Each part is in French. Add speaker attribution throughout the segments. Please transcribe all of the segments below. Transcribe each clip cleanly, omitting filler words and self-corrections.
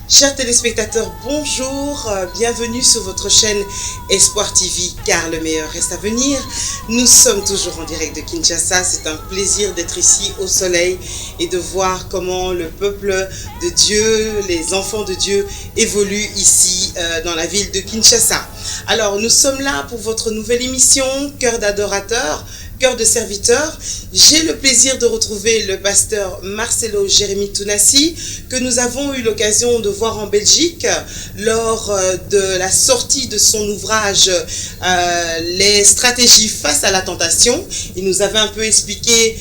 Speaker 1: Chers téléspectateurs, bonjour, bienvenue sur votre chaîne Espoir TV, car le meilleur reste à venir. Nous sommes toujours en direct de Kinshasa, c'est un plaisir d'être ici au soleil et de voir comment le peuple de Dieu, les enfants de Dieu évoluent ici dans la ville de Kinshasa. Alors nous sommes là pour votre nouvelle émission, Cœur d'adorateur, Cœur de serviteur. J'ai le plaisir de retrouver le pasteur Marcelo Jérémy Tounassi, que nous avons eu l'occasion de voir en Belgique lors de la sortie de son ouvrage Les stratégies face à la tentation. Il nous avait un peu expliqué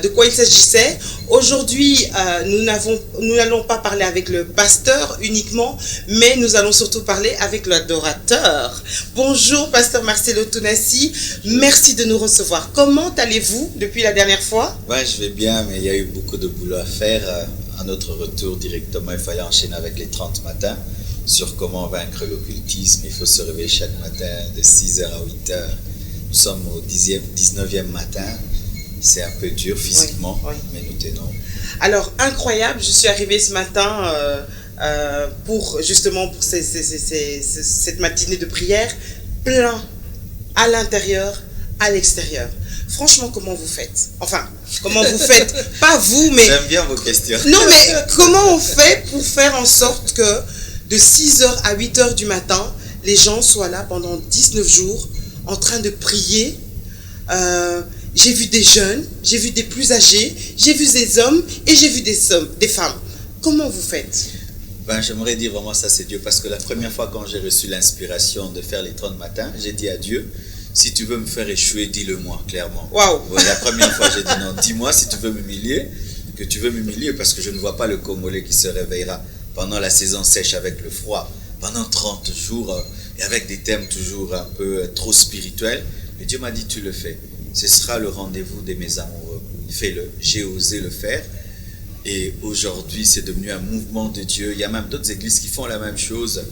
Speaker 1: de quoi il s'agissait. Aujourd'hui, nous n'allons pas parler avec le pasteur uniquement, mais nous allons surtout parler avec l'adorateur. Bonjour, pasteur Marcelo Tounassi. Merci de nous recevoir. Comment allez-vous depuis la dernière fois?
Speaker 2: Ouais, je vais bien, mais il y a eu beaucoup de boulot à faire. À notre retour directement, il fallait enchaîner avec les 30 matins sur comment vaincre l'occultisme. Il faut se réveiller chaque matin de 6h à 8h. Nous sommes au 19e matin. C'est un peu dur physiquement, oui. Mais nous tenons.
Speaker 1: Alors, incroyable, je suis arrivée ce matin pour cette matinée de prière, plein à l'intérieur, à l'extérieur. Franchement, comment vous faites? Enfin, comment vous faites? Pas vous, mais...
Speaker 2: J'aime bien vos questions.
Speaker 1: Non, mais comment on fait pour faire en sorte que de 6h à 8h du matin, les gens soient là pendant 19 jours en train de prier? J'ai vu des jeunes, j'ai vu des plus âgés, j'ai vu des hommes et j'ai vu des femmes. Comment vous faites?
Speaker 2: J'aimerais dire vraiment ça, c'est Dieu. Parce que la première fois quand j'ai reçu l'inspiration de faire les 30 matins, j'ai dit à Dieu, si tu veux me faire échouer, dis-le-moi clairement.
Speaker 1: Waouh!
Speaker 2: La première fois, j'ai dit non, dis-moi si tu veux m'humilier, que tu veux m'humilier, parce que je ne vois pas le Congolais qui se réveillera pendant la saison sèche avec le froid, pendant 30 jours, et avec des thèmes toujours un peu trop spirituels. Et Dieu m'a dit, tu le fais. Ce sera le rendez-vous de mes amoureux. Fais-le. J'ai osé le faire. Et aujourd'hui, c'est devenu un mouvement de Dieu. Il y a même d'autres églises qui font la même chose.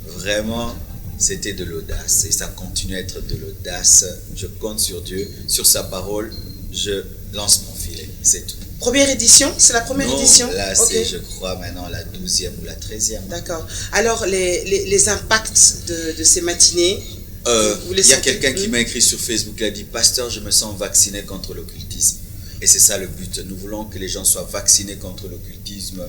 Speaker 2: Vraiment, c'était de l'audace. Et ça continue à être de l'audace. Je compte sur Dieu, sur sa parole. Je lance mon filet. C'est tout.
Speaker 1: Première édition? C'est la première édition?
Speaker 2: Là, c'est, je crois, maintenant la 12e ou la 13e.
Speaker 1: D'accord. Alors, les impacts de ces matinées?
Speaker 2: Il y a quelqu'un qui m'a écrit sur Facebook, il a dit, pasteur, je me sens vacciné contre l'occultisme. Et c'est ça le but. Nous voulons que les gens soient vaccinés contre l'occultisme,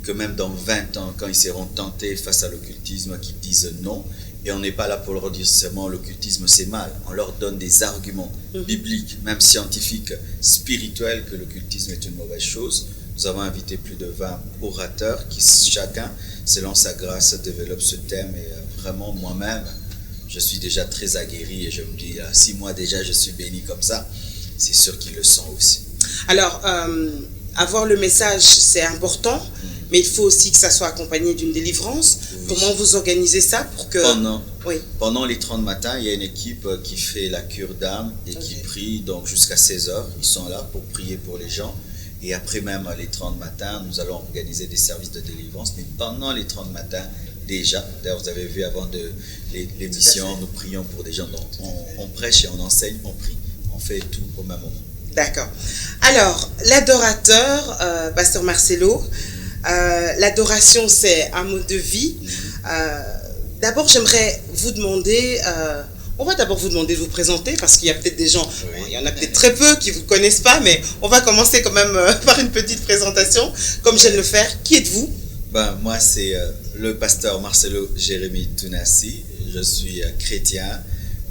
Speaker 2: que même dans 20 ans, quand ils seront tentés face à l'occultisme, qu'ils disent non. Et on n'est pas là pour leur dire seulement l'occultisme c'est mal. On leur donne des arguments bibliques, même scientifiques, spirituels, que l'occultisme est une mauvaise chose. Nous avons invité plus de 20 orateurs qui chacun, selon sa grâce, développe ce thème. Et vraiment, moi-même, je suis déjà très aguerri et je me dis, 6 mois déjà, je suis béni comme ça. C'est sûr qu'ils le sont aussi.
Speaker 1: Alors, avoir le message, c'est important, mais il faut aussi que ça soit accompagné d'une délivrance. Oui. Comment vous organisez ça pour que...
Speaker 2: Pendant les 30 matins, il y a une équipe qui fait la cure d'âme et qui prie donc jusqu'à 16h. Ils sont là pour prier pour les gens. Et après même les 30 matins, nous allons organiser des services de délivrance. Mais pendant les 30 matins, déjà, d'ailleurs vous avez vu avant l'émission, nous prions pour des gens. Donc on prêche et on enseigne, on prie, on fait tout au même moment.
Speaker 1: D'accord. Alors, l'adorateur, pasteur Marcelo, l'adoration c'est un mode de vie. D'abord j'aimerais vous demander, on va d'abord vous demander de vous présenter parce qu'il y a peut-être des gens, il y en a peut-être très peu qui ne vous connaissent pas, mais on va commencer quand même par une petite présentation, comme j'aime le faire. Qui êtes-vous?
Speaker 2: Moi, c'est le pasteur Marcelo Jérémy Tounassi. Je suis chrétien,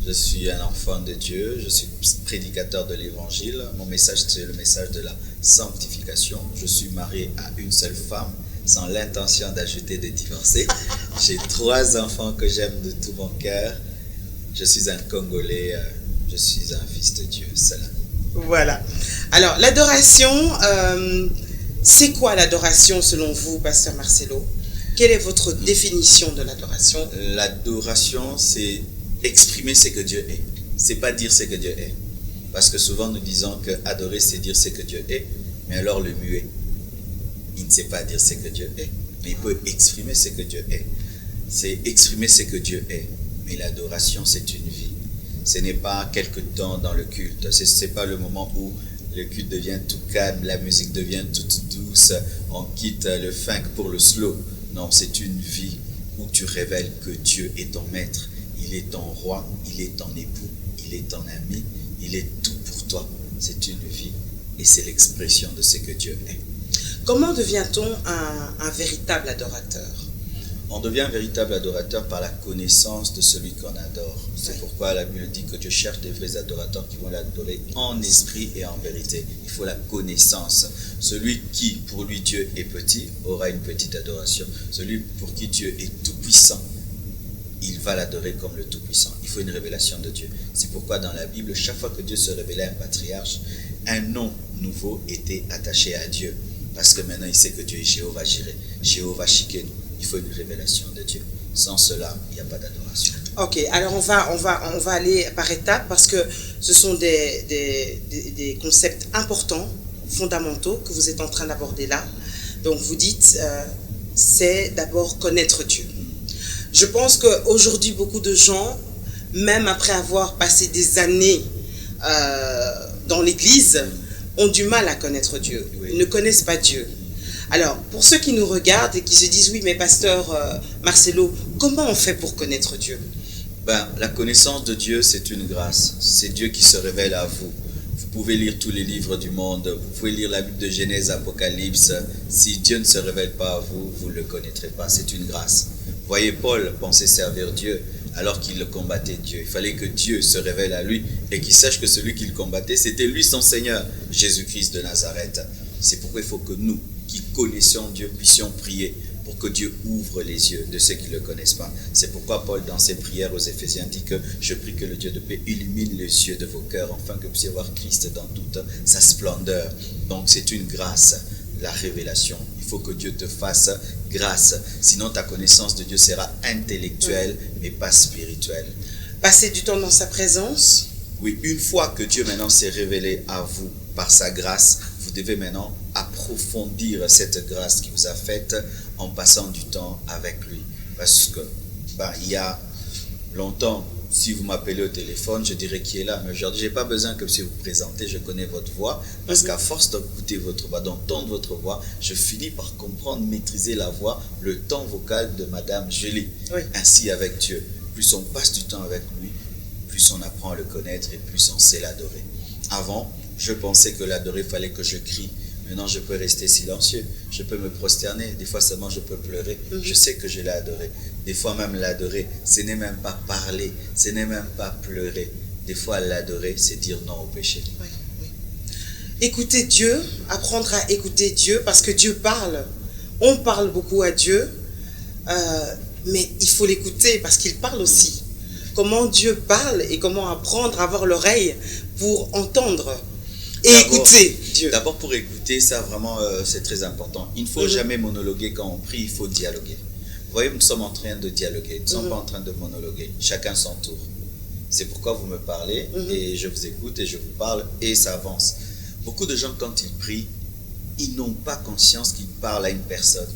Speaker 2: je suis un enfant de Dieu, je suis prédicateur de l'évangile. Mon message, c'est le message de la sanctification. Je suis marié à une seule femme, sans l'intention d'ajouter de divorcer. J'ai 3 enfants que j'aime de tout mon cœur. Je suis un Congolais, je suis un fils de Dieu. Cela.
Speaker 1: Voilà. Alors, l'adoration... c'est quoi l'adoration selon vous, pasteur Marcelo? Quelle est votre définition de l'adoration?
Speaker 2: L'adoration, c'est exprimer ce que Dieu est. C'est pas dire ce que Dieu est. Parce que souvent nous disons que adorer, c'est dire ce que Dieu est. Mais alors le muet, il ne sait pas dire ce que Dieu est. Mais il peut exprimer ce que Dieu est. C'est exprimer ce que Dieu est. Mais l'adoration, c'est une vie. Ce n'est pas quelque temps dans le culte. Ce n'est pas le moment où le culte devient tout calme, la musique devient toute douce, on quitte le funk pour le slow. Non, c'est une vie où tu révèles que Dieu est ton maître, il est ton roi, il est ton époux, il est ton ami, il est tout pour toi. C'est une vie et c'est l'expression de ce que Dieu est.
Speaker 1: Comment devient-on un véritable adorateur?
Speaker 2: On devient un véritable adorateur par la connaissance de celui qu'on adore. C'est pourquoi la Bible dit que Dieu cherche des vrais adorateurs qui vont l'adorer en esprit et en vérité. Il faut la connaissance. Celui qui, pour lui, Dieu est petit, aura une petite adoration. Celui pour qui Dieu est tout-puissant, il va l'adorer comme le tout-puissant. Il faut une révélation de Dieu. C'est pourquoi dans la Bible, chaque fois que Dieu se révélait à un patriarche, un nom nouveau était attaché à Dieu. Parce que maintenant, il sait que Dieu est Jéhovah Jireh, Jéhovah Shikenu. Il faut une révélation de Dieu. Sans cela, il n'y a pas d'adoration.
Speaker 1: Ok, alors on va aller par étapes parce que ce sont des concepts importants, fondamentaux que vous êtes en train d'aborder là. Donc vous dites, c'est d'abord connaître Dieu. Je pense qu'aujourd'hui, beaucoup de gens, même après avoir passé des années dans l'église, ont du mal à connaître Dieu.
Speaker 2: Oui.
Speaker 1: Ils ne connaissent pas Dieu. Alors, pour ceux qui nous regardent et qui se disent, oui, mais pasteur Marcelo, comment on fait pour connaître Dieu?
Speaker 2: La connaissance de Dieu, c'est une grâce. C'est Dieu qui se révèle à vous. Vous pouvez lire tous les livres du monde. Vous pouvez lire la Bible de Genèse, Apocalypse. Si Dieu ne se révèle pas à vous, vous ne le connaîtrez pas. C'est une grâce. Voyez, Paul pensait servir Dieu alors qu'il le combattait Dieu. Il fallait que Dieu se révèle à lui et qu'il sache que celui qu'il combattait, c'était lui son Seigneur, Jésus-Christ de Nazareth. C'est pourquoi il faut que nous, qui connaissons Dieu, puissions prier pour que Dieu ouvre les yeux de ceux qui ne le connaissent pas. C'est pourquoi Paul, dans ses prières aux Éphésiens, dit que je prie que le Dieu de paix illumine les yeux de vos cœurs, afin que vous puissiez voir Christ dans toute sa splendeur. Donc c'est une grâce, la révélation. Il faut que Dieu te fasse grâce. Sinon ta connaissance de Dieu sera intellectuelle, mais pas spirituelle.
Speaker 1: Passer du temps dans sa présence.
Speaker 2: Oui, une fois que Dieu maintenant s'est révélé à vous par sa grâce, vous devez maintenant approfondir cette grâce qui vous a faite en passant du temps avec lui. Parce que il y a longtemps, si vous m'appelez au téléphone, je dirais qui est là. Mais aujourd'hui, je n'ai pas besoin que si vous vous présentez, je connais votre voix. Parce qu'à force d'écouter votre voix, d'entendre votre voix, je finis par comprendre, maîtriser la voix, le temps vocal de Madame Julie.
Speaker 1: Oui.
Speaker 2: Ainsi avec Dieu. Plus on passe du temps avec lui, plus on apprend à le connaître et plus on sait l'adorer. Avant, je pensais que l'adorer, il fallait que je crie. Maintenant, je peux rester silencieux. Je peux me prosterner. Des fois seulement, je peux pleurer. Je sais que je l'ai adoré. Des fois même l'adorer, ce n'est même pas parler. Ce n'est même pas pleurer. Des fois, l'adorer, c'est dire non au péché.
Speaker 1: Oui, oui. Écouter Dieu, apprendre à écouter Dieu, parce que Dieu parle. On parle beaucoup à Dieu, mais il faut l'écouter parce qu'il parle aussi. Comment Dieu parle et comment apprendre à avoir l'oreille pour entendre et écouter Dieu.
Speaker 2: D'abord, pour écouter, ça vraiment, c'est très important. Il ne faut jamais monologuer quand on prie, il faut dialoguer. Vous voyez, nous sommes en train de dialoguer, nous ne sommes pas en train de monologuer. Chacun son tour. C'est pourquoi vous me parlez et je vous écoute et je vous parle et ça avance. Beaucoup de gens, quand ils prient, ils n'ont pas conscience qu'ils parlent à une personne.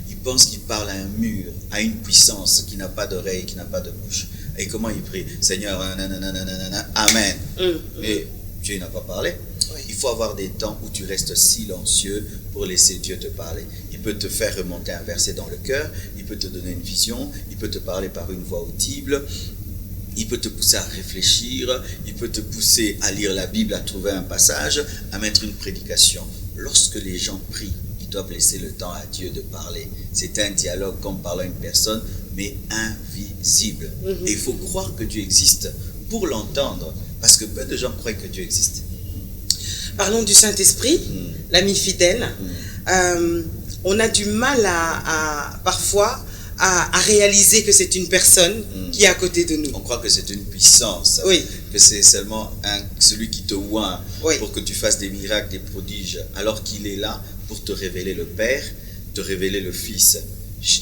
Speaker 2: Ils pensent qu'ils parlent à un mur, à une puissance qui n'a pas d'oreille, qui n'a pas de bouche. Et comment ils prient? Seigneur, nanana, Amen. Mais Dieu n'a pas parlé.
Speaker 1: Oui.
Speaker 2: Il faut avoir des temps où tu restes silencieux pour laisser Dieu te parler. Il peut te faire remonter un verset dans le cœur, il peut te donner une vision, il peut te parler par une voix audible, il peut te pousser à réfléchir, il peut te pousser à lire la Bible, à trouver un passage, à mettre une prédication. Lorsque les gens prient, ils doivent laisser le temps à Dieu de parler. C'est un dialogue comme parlant à une personne, mais invisible. Et il faut croire que Dieu existe pour l'entendre, parce que peu de gens croient que Dieu existe.
Speaker 1: Parlons du Saint-Esprit, l'ami fidèle. On a du mal parfois à réaliser que c'est une personne qui est à côté de nous.
Speaker 2: On croit que c'est une puissance, que c'est seulement celui qui te oint pour que tu fasses des miracles, des prodiges, alors qu'il est là pour te révéler le Père, te révéler le Fils.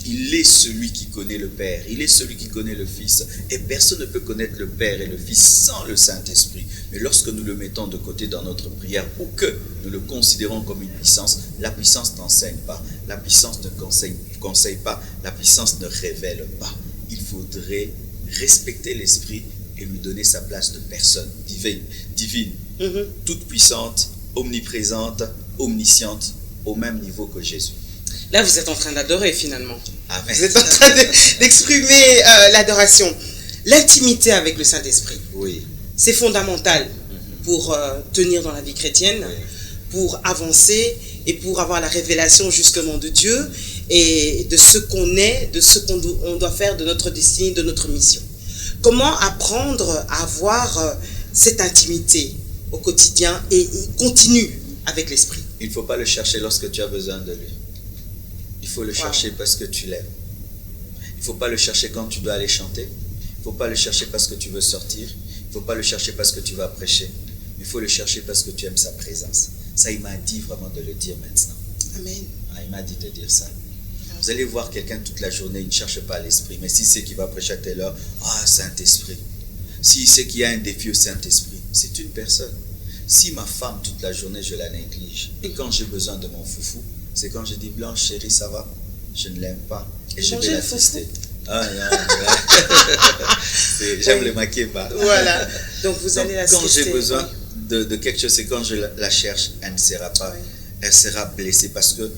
Speaker 2: Il est celui qui connaît le Père, il est celui qui connaît le Fils. Et personne ne peut connaître le Père et le Fils sans le Saint-Esprit. Mais lorsque nous le mettons de côté dans notre prière ou que nous le considérons comme une puissance, la puissance n'enseigne pas, la puissance ne conseille pas, la puissance ne révèle pas. Il faudrait respecter l'Esprit et lui donner sa place de personne divine, toute puissante, omniprésente, omnisciente, au même niveau que Jésus.
Speaker 1: Là, vous êtes en train d'adorer finalement.
Speaker 2: Amen.
Speaker 1: Vous êtes en train d'exprimer l'adoration. L'intimité avec le Saint-Esprit.
Speaker 2: Oui.
Speaker 1: C'est fondamental pour tenir dans la vie chrétienne,
Speaker 2: Oui.
Speaker 1: pour avancer et pour avoir la révélation justement de Dieu et de ce qu'on est, de ce qu'on doit faire, de notre destinée, de notre mission. Comment apprendre à avoir cette intimité au quotidien et continue avec l'Esprit?
Speaker 2: Il ne faut pas le chercher lorsque tu as besoin de lui. Il faut le chercher parce que tu l'aimes. Il ne faut pas le chercher quand tu dois aller chanter. Il ne faut pas le chercher parce que tu veux sortir. Il ne faut pas le chercher parce que tu vas prêcher. Il faut le chercher parce que tu aimes sa présence. Ça, il m'a dit vraiment de le dire maintenant.
Speaker 1: Amen.
Speaker 2: Il m'a dit de dire ça. Vous allez voir quelqu'un toute la journée, il ne cherche pas l'Esprit. Mais si c'est qui va prêcher à telle heure, Saint-Esprit. Si c'est qu'il y a un défi au Saint-Esprit, c'est une personne. Si ma femme toute la journée, je la néglige. Et quand j'ai besoin de mon foufou, c'est quand je dis Blanche, chérie, ça va? Je ne l'aime pas. Et je vais l'attrister. J'aime le makeba.
Speaker 1: Voilà. Donc vous allez la
Speaker 2: quand j'ai besoin de quelque chose, c'est quand je la cherche, elle ne sera pas. Oui. Elle sera blessée parce que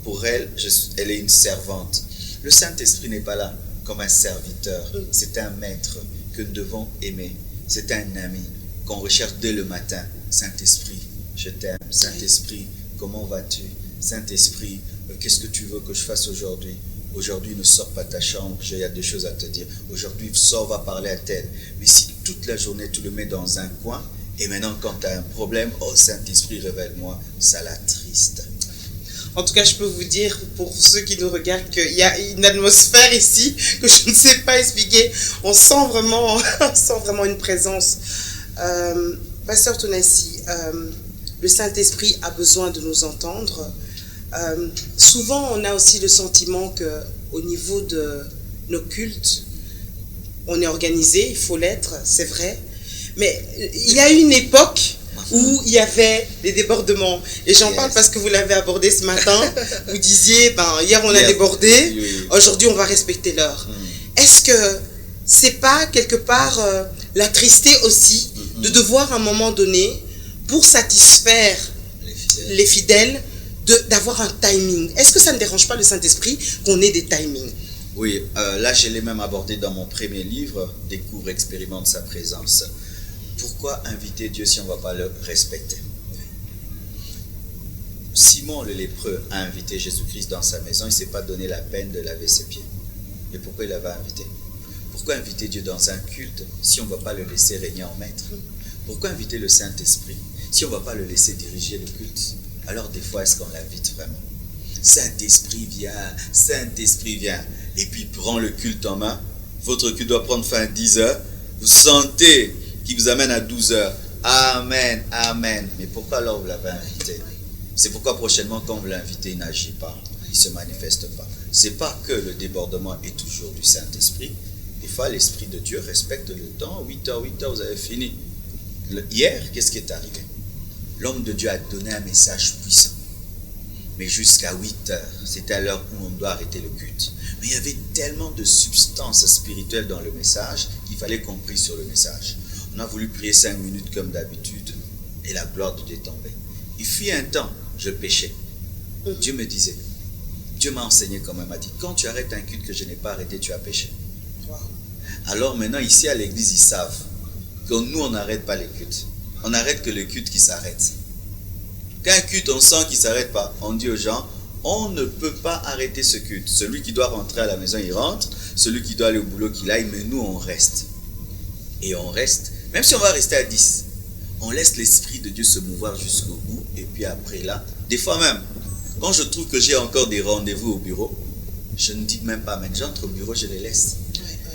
Speaker 2: pour elle, elle est une servante. Le Saint-Esprit n'est pas là comme un serviteur. C'est un maître que nous devons aimer. C'est un ami qu'on recherche dès le matin. Saint-Esprit, je t'aime. Saint-Esprit, comment vas-tu? Saint-Esprit, qu'est-ce que tu veux que je fasse aujourd'hui? Aujourd'hui, ne sors pas de ta chambre, il y a des choses à te dire. Aujourd'hui, sors, va parler à tel. Mais si toute la journée, tu le mets dans un coin, et maintenant, quand tu as un problème, Saint-Esprit, révèle-moi, ça l'attriste.
Speaker 1: En tout cas, je peux vous dire, pour ceux qui nous regardent, qu'il y a une atmosphère ici que je ne sais pas expliquer. On sent vraiment une présence. Pasteur Tonassi, le Saint-Esprit a besoin de nous entendre. Souvent, on a aussi le sentiment qu'au niveau de nos cultes, on est organisé, il faut l'être, c'est vrai. Mais il y a eu une époque où il y avait des débordements. Et j'en parle parce que vous l'avez abordé ce matin. Vous disiez, hier on a débordé, aujourd'hui on va respecter l'heure. Est-ce que c'est pas quelque part l'attrister aussi de devoir à un moment donné, pour satisfaire les fidèles, d'avoir un timing? Est-ce que ça ne dérange pas le Saint-Esprit qu'on ait des timings?
Speaker 2: Oui, là je l'ai même abordé dans mon premier livre, Découvre, expérimente sa présence. Pourquoi inviter Dieu si on ne va pas le respecter? Simon le lépreux a invité Jésus-Christ dans sa maison, il ne s'est pas donné la peine de laver ses pieds. Et pourquoi il l'avait invité? Pourquoi inviter Dieu dans un culte si on ne va pas le laisser régner en maître? Pourquoi inviter le Saint-Esprit si on ne va pas le laisser diriger le culte? Alors des fois, est-ce qu'on l'invite vraiment? Saint-Esprit viens, et puis prend le culte en main. Votre culte doit prendre fin à 10 heures. Vous sentez qu'il vous amène à 12 heures. Amen, amen. Mais pourquoi alors vous l'avez invité? C'est pourquoi prochainement, quand vous l'invitez, il n'agit pas. Il ne se manifeste pas. Ce n'est pas que le débordement est toujours du Saint-Esprit. Des fois, l'Esprit de Dieu respecte le temps. 8 heures, vous avez fini. Hier, qu'est-ce qui est arrivé? L'homme de Dieu a donné un message puissant. Mais jusqu'à 8 heures, c'était à l'heure où on doit arrêter le culte. Mais il y avait tellement de substance spirituelle dans le message qu'il fallait qu'on prie sur le message. On a voulu prier 5 minutes comme d'habitude et la gloire de Dieu tombait. Il fut un temps, je péchais. Dieu me disait, Dieu m'a enseigné quand même, m'a dit, quand tu arrêtes un culte que je n'ai pas arrêté, tu as péché. Wow. Alors maintenant, ici à l'église, ils savent que nous, on n'arrête pas les cultes. On n'arrête que le culte qui s'arrête. Quand un culte, on sent qu'il ne s'arrête pas, on dit aux gens, on ne peut pas arrêter ce culte. Celui qui doit rentrer à la maison, il rentre. Celui qui doit aller au boulot, qu'il aille. Mais nous, on reste. Et on reste. Même si on va rester à 10, on laisse l'Esprit de Dieu se mouvoir jusqu'au bout. Et puis après là, des fois même, quand je trouve que j'ai encore des rendez-vous au bureau, je ne dis même pas, mais j'entre au bureau, je les laisse.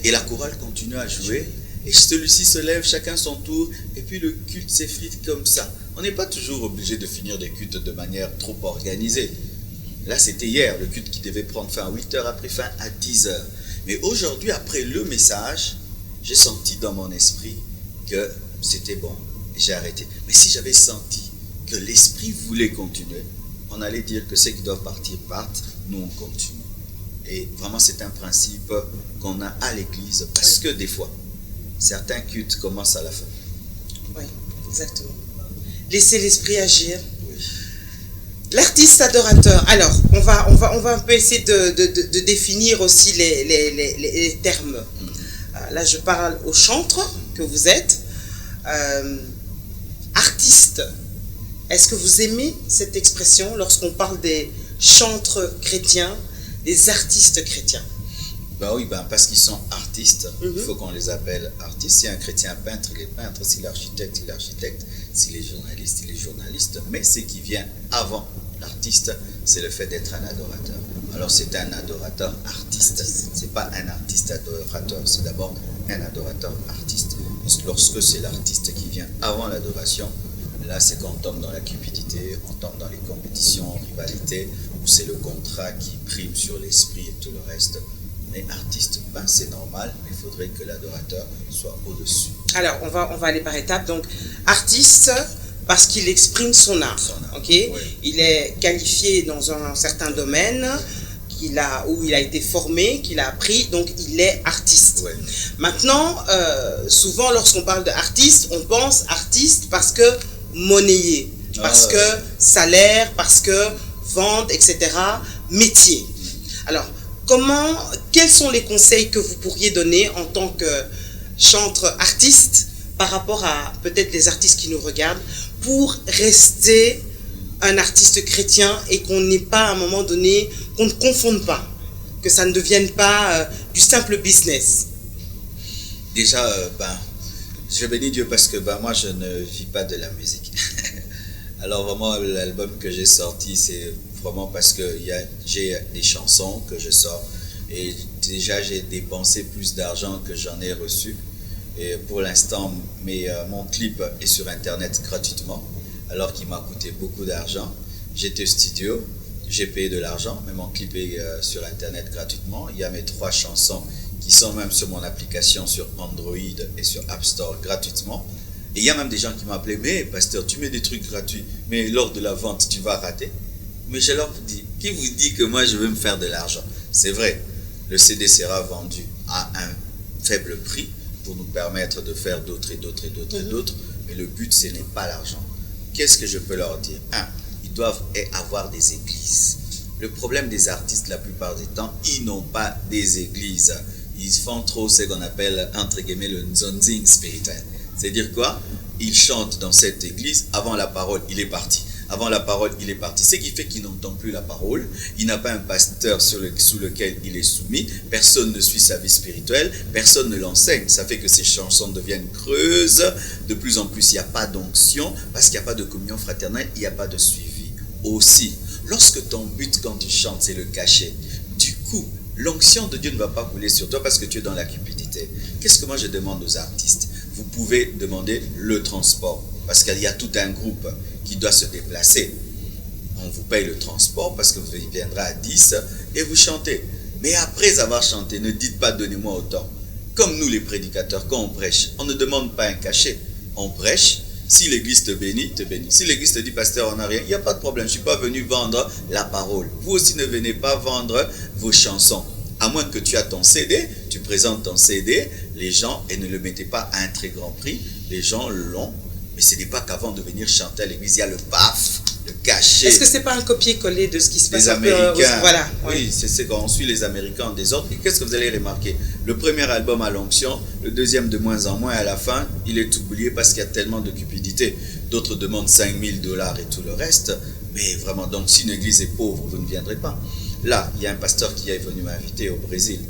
Speaker 2: Et la chorale continue à jouer. Et celui-ci se lève, chacun son tour. Et puis le culte s'effrite comme ça. On n'est pas toujours obligé de finir des cultes de manière trop organisée. Là, c'était hier, le culte qui devait prendre fin à 8 heures, après fin à 10 heures. Mais aujourd'hui, après le message, j'ai senti dans mon esprit que c'était bon. Et j'ai arrêté. Mais si j'avais senti que l'esprit voulait continuer, on allait dire que ceux qui doivent partir partent, nous on continue. Et vraiment, c'est un principe qu'on a à l'église. Parce que des fois, certains cultes commencent à la fin.
Speaker 1: Oui, exactement. Laissez l'esprit agir.
Speaker 2: Oui.
Speaker 1: L'artiste adorateur. Alors, on va un peu essayer de définir aussi les termes. Là, je parle au chantre que vous êtes. Artiste. Est-ce que vous aimez cette expression lorsqu'on parle des chantres chrétiens, des artistes chrétiens?
Speaker 2: Ben oui, parce qu'ils sont artistes, il faut qu'on les appelle artistes. Si un chrétien peintre, il est peintre. Si l'architecte, il est architecte. Si les journalistes, il est journaliste. Mais ce qui vient avant l'artiste, c'est le fait d'être un adorateur. Alors c'est un adorateur artiste. C'est pas un artiste adorateur, c'est d'abord un adorateur artiste. Lorsque c'est l'artiste qui vient avant l'adoration, là c'est quand on tombe dans la cupidité, on tombe dans les compétitions, rivalités, où c'est le contrat qui prime sur l'esprit et tout le reste. Mais artiste, c'est normal, mais il faudrait que l'adorateur soit au-dessus.
Speaker 1: Alors, on va aller par étapes. Donc, artiste, parce qu'il exprime son art. Ok. Oui. Il est qualifié dans un certain domaine où il a été formé, qu'il a appris, donc il est artiste. Oui. Maintenant, souvent, lorsqu'on parle d'artiste, on pense artiste parce que monnayé, parce que salaire, parce que vente, etc. Métier. Alors, quels sont les conseils que vous pourriez donner en tant que chantre artiste par rapport à peut-être les artistes qui nous regardent pour rester un artiste chrétien et qu'on n'ait pas à un moment donné, qu'on ne confonde pas, que ça ne devienne pas du simple business?
Speaker 2: Déjà, je bénis Dieu parce que moi je ne vis pas de la musique. Alors vraiment l'album que j'ai sorti, c'est vraiment parce que j'ai des chansons que je sors et déjà j'ai dépensé plus d'argent que j'en ai reçu. Et pour l'instant, mon clip est sur internet gratuitement, alors qu'il m'a coûté beaucoup d'argent. J'étais au studio, j'ai payé de l'argent, mais mon clip est sur internet gratuitement. Il y a mes 3 chansons qui sont même sur mon application sur Android et sur App Store gratuitement. Et il y a même des gens qui m'ont appelé, mais pasteur, tu mets des trucs gratuits, mais lors de la vente, tu vas rater. Mais je leur dis, qui vous dit que moi je veux me faire de l'argent? C'est vrai, le CD sera vendu à un faible prix pour nous permettre de faire d'autres et d'autres et d'autres et d'autres, mais le but ce n'est pas l'argent. Qu'est-ce que je peux leur dire? Ils doivent avoir des églises. Le problème des artistes la plupart du temps, ils n'ont pas des églises. Ils font trop ce qu'on appelle entre guillemets le nzonzing spirituel. C'est-à-dire quoi? Ils chantent dans cette église, avant la parole, il est parti. Avant la parole, il est parti. Ce qui fait qu'il n'entend plus la parole. Il n'a pas un pasteur sous lequel il est soumis. Personne ne suit sa vie spirituelle. Personne ne l'enseigne. Ça fait que ses chansons deviennent creuses. De plus en plus, il n'y a pas d'onction parce qu'il n'y a pas de communion fraternelle. Il n'y a pas de suivi. Aussi, lorsque ton but quand tu chantes, c'est le cachet, du coup, l'onction de Dieu ne va pas couler sur toi parce que tu es dans la cupidité. Qu'est-ce que moi je demande aux artistes? Vous pouvez demander le transport parce qu'il y a tout un groupe qui doit se déplacer. On vous paye le transport parce que vous viendrez à 10 et vous chantez. Mais après avoir chanté, ne dites pas donnez-moi autant. Comme nous les prédicateurs, quand on prêche, on ne demande pas un cachet. On prêche. Si l'église te bénit, te bénit. Si l'église te dit pasteur, on n'a rien, il n'y a pas de problème. Je ne suis pas venu vendre la parole. Vous aussi ne venez pas vendre vos chansons. À moins que tu as ton CD, tu présentes ton CD, les gens, et ne le mettez pas à un très grand prix, les gens l'ont. Mais ce n'est pas qu'avant de venir chanter à l'église, il y a le paf, le cachet.
Speaker 1: Est-ce que ce n'est pas un copier-coller de ce qui se passe
Speaker 2: les Américains,
Speaker 1: voilà.
Speaker 2: Oui, c'est quand on suit les Américains en désordre. Et qu'est-ce que vous allez remarquer? Le premier album à l'onction, le deuxième de moins en moins, à la fin, il est oublié parce qu'il y a tellement de cupidité. D'autres demandent $5 000 et tout le reste. Mais vraiment, donc si une église est pauvre, vous ne viendrez pas. Là, il y a un pasteur qui est venu m'inviter au Brésil.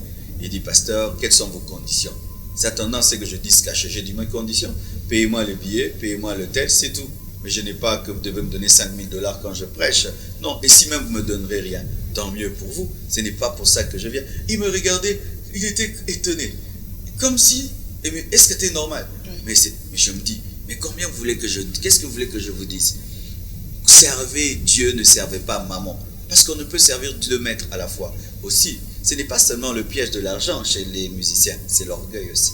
Speaker 2: Il dit, pasteur, quelles sont vos conditions? Sa tendance, c'est que je dise caché. J'ai dit, mes conditions, payez-moi le billet, payez-moi l'hôtel, c'est tout. Mais je n'ai pas que vous devez me donner $5 000 quand je prêche. Non, et si même vous ne me donnerez rien, tant mieux pour vous. Ce n'est pas pour ça que je viens. Il me regardait, il était étonné. Comme si, est-ce que c'est normal? Mais je me dis, mais combien vous voulez que je dise? Qu'est-ce que vous voulez que je vous dise? Servez Dieu, ne servez pas maman. Parce qu'on ne peut servir 2 maîtres à la fois. Aussi, ce n'est pas seulement le piège de l'argent chez les musiciens, c'est l'orgueil aussi.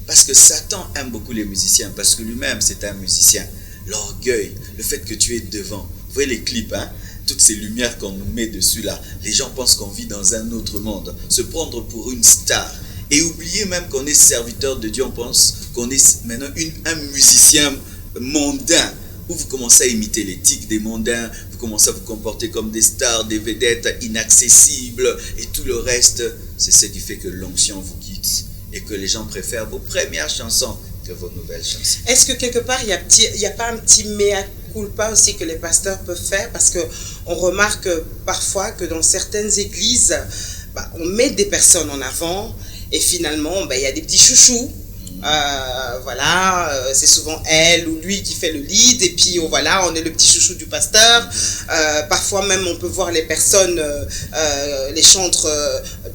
Speaker 2: Parce que Satan aime beaucoup les musiciens, parce que lui-même c'est un musicien. L'orgueil, le fait que tu es devant. Vous voyez les clips, hein? Toutes ces lumières qu'on nous met dessus là. Les gens pensent qu'on vit dans un autre monde. Se prendre pour une star. Et oublier même qu'on est serviteur de Dieu. On pense qu'on est maintenant un musicien mondain. où vous commencez à imiter les tics des mondains, vous commencez à vous comporter comme des stars, des vedettes inaccessibles et tout le reste, c'est ce qui fait que l'onction vous quitte et que les gens préfèrent vos premières chansons que vos nouvelles chansons.
Speaker 1: Est-ce que quelque part, il y a pas un petit mea culpa aussi que les pasteurs peuvent faire? Parce qu'on remarque parfois que dans certaines églises, on met des personnes en avant et finalement, il y a des petits chouchous. C'est souvent elle ou lui qui fait le lead et puis on est le petit chouchou du pasteur. Parfois même on peut voir les personnes, les chantres